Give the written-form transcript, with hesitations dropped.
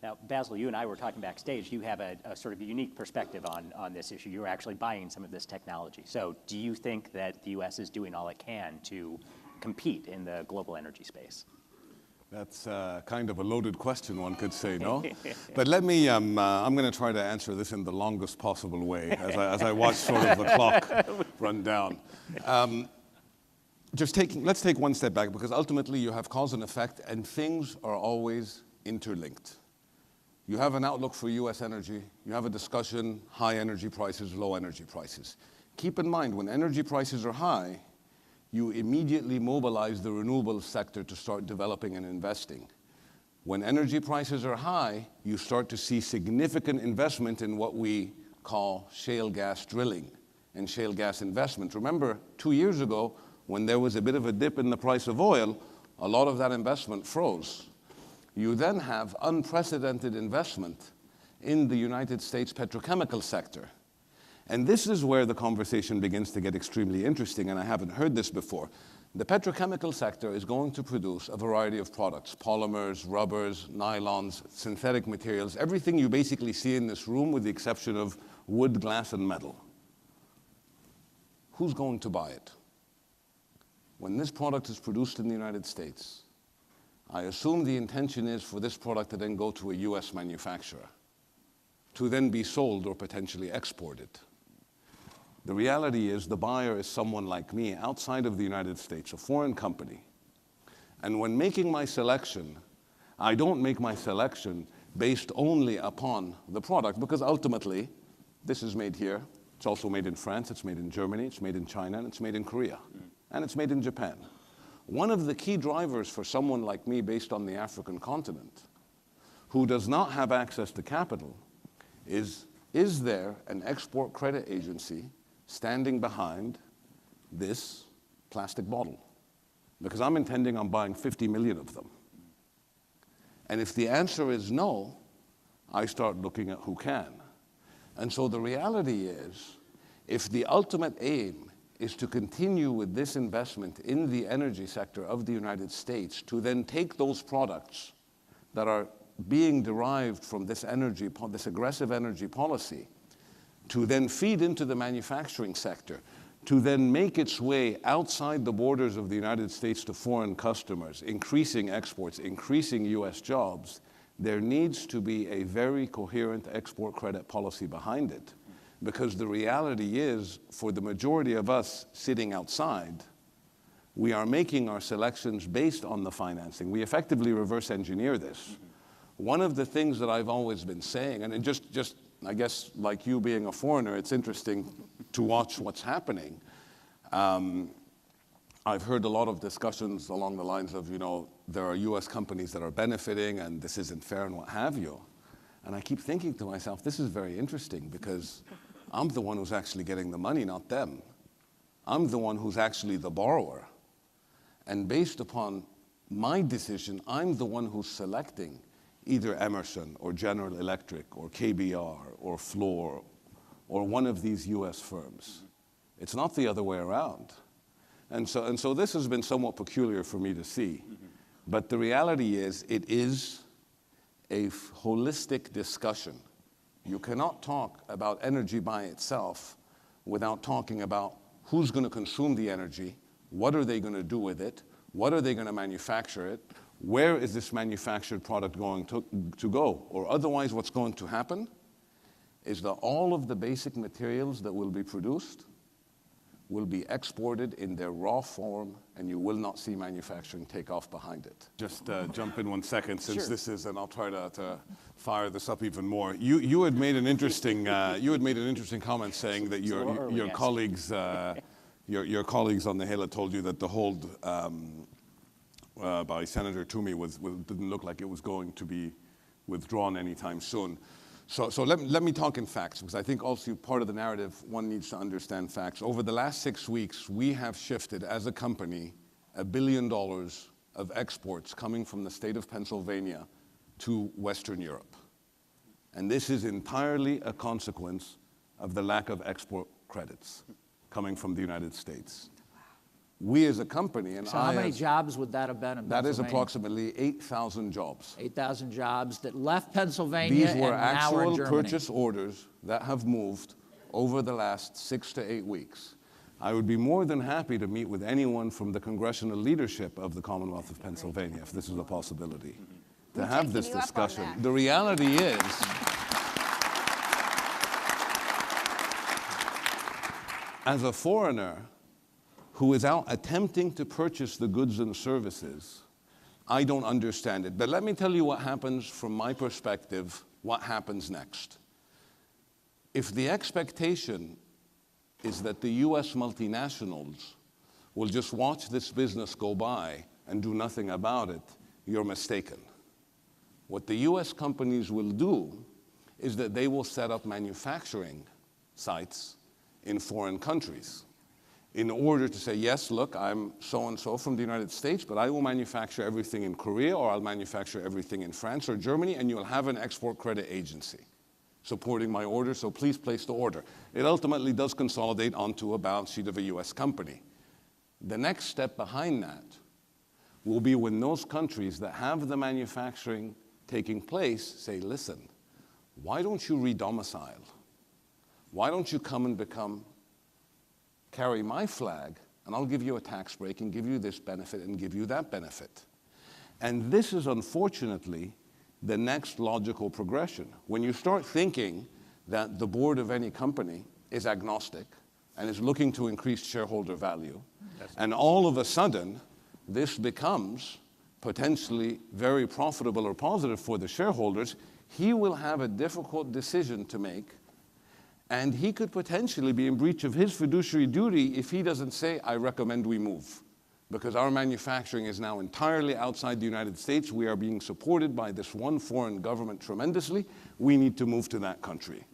Now, Basil, you and I were talking backstage. You have a sort of unique perspective on this issue. You're actually buying some of this technology. So do you think that the U.S. is doing all it can to compete in the global energy space? That's kind of a loaded question, one could say, no? But let me, I'm going to try to answer this in the longest possible way as I watch sort of the clock run down. Let's take one step back, because ultimately you have cause and effect, and things are always interlinked. You have an outlook for U.S. energy, you have a discussion, high energy prices, low energy prices. Keep in mind, when energy prices are high, you immediately mobilize the renewables sector to start developing and investing. When energy prices are high, you start to see significant investment in what we call shale gas drilling and shale gas investment. Remember, 2 years ago, when there was a bit of a dip in the price of oil, a lot of that investment froze. You then have unprecedented investment in the United States petrochemical sector. And this is where the conversation begins to get extremely interesting, and I haven't heard this before. The petrochemical sector is going to produce a variety of products: polymers, rubbers, nylons, synthetic materials, everything you basically see in this room with the exception of wood, glass, and metal. Who's going to buy it? When this product is produced in the United States, I assume the intention is for this product to then go to a US manufacturer, to then be sold or potentially exported. The reality is the buyer is someone like me outside of the United States, a foreign company. And when making my selection, I don't make my selection based only upon the product, because ultimately, this is made here. It's also made in France, it's made in Germany, it's made in China, and it's made in Korea, and it's made in Japan. One of the key drivers for someone like me based on the African continent, who does not have access to capital, is there an export credit agency standing behind this plastic bottle? Because I'm intending on buying 50 million of them. And if the answer is no, I start looking at who can. And so the reality is, if the ultimate aim is to continue with this investment in the energy sector of the United States, to then take those products that are being derived from this aggressive energy policy, to then feed into the manufacturing sector, to then make its way outside the borders of the United States to foreign customers, increasing exports, increasing US jobs, there needs to be a very coherent export credit policy behind it. Because the reality is, for the majority of us sitting outside, we are making our selections based on the financing. We effectively reverse engineer this. One of the things that I've always been saying, and just I guess like you being a foreigner, it's interesting to watch what's happening. I've heard a lot of discussions along the lines of, there are US companies that are benefiting and this isn't fair and what have you. And I keep thinking to myself, this is very interesting, because I'm the one who's actually getting the money, not them. I'm the one who's actually the borrower. And based upon my decision, I'm the one who's selecting either Emerson or General Electric or KBR or Fluor or one of these US firms. It's not the other way around. And so this has been somewhat peculiar for me to see. But the reality is, it is a holistic discussion. You cannot talk about energy by itself without talking about who's going to consume the energy, what are they going to do with it, what are they going to manufacture it, where is this manufactured product going to go? Or otherwise, what's going to happen is that all of the basic materials that will be produced will be exported in their raw form, and you will not see manufacturing take off behind it. Just jump in 1 second, since Sure. this is, and I'll try to fire this up even more. You had made an interesting comment saying that your colleagues your colleagues on the Hill had told you that the hold by Senator Toomey didn't look like it was going to be withdrawn anytime soon. So let me talk in facts, because I think also part of the narrative, one needs to understand facts. Over the last 6 weeks, we have shifted as a company $1 billion of exports coming from the state of Pennsylvania to Western Europe. And this is entirely a consequence of the lack of export credits coming from the United States. we as a company, and So how many jobs would that have been in that is Pennsylvania? approximately 8,000 jobs. 8,000 jobs that left Pennsylvania These and were now are in actual Germany. purchase orders that have moved over the last 6 to 8 weeks. I would be more than happy to meet with anyone from the congressional leadership of the Commonwealth of Pennsylvania, if this is a possibility, to have this discussion. The reality is, as a foreigner who is out attempting to purchase the goods and services, I don't understand it. But let me tell you what happens from my perspective, what happens next. If the expectation is that the US multinationals will just watch this business go by and do nothing about it, you're mistaken. What the US companies will do is that they will set up manufacturing sites in foreign countries in order to say, yes, look, I'm so-and-so from the United States, but I will manufacture everything in Korea, or I'll manufacture everything in France or Germany, and you'll have an export credit agency supporting my order, so please place the order. It ultimately does consolidate onto a balance sheet of a US company. The next step behind that will be when those countries that have the manufacturing taking place say, listen, why don't you re-domicile? Why don't you come and carry my flag, and I'll give you a tax break and give you this benefit and give you that benefit. And this is unfortunately the next logical progression. When you start thinking that the board of any company is agnostic and is looking to increase shareholder value, and all of a sudden this becomes potentially very profitable or positive for the shareholders, he will have a difficult decision to make. And he could potentially be in breach of his fiduciary duty if he doesn't say, I recommend we move. Because our manufacturing is now entirely outside the United States. We are being supported by this one foreign government tremendously. We need to move to that country.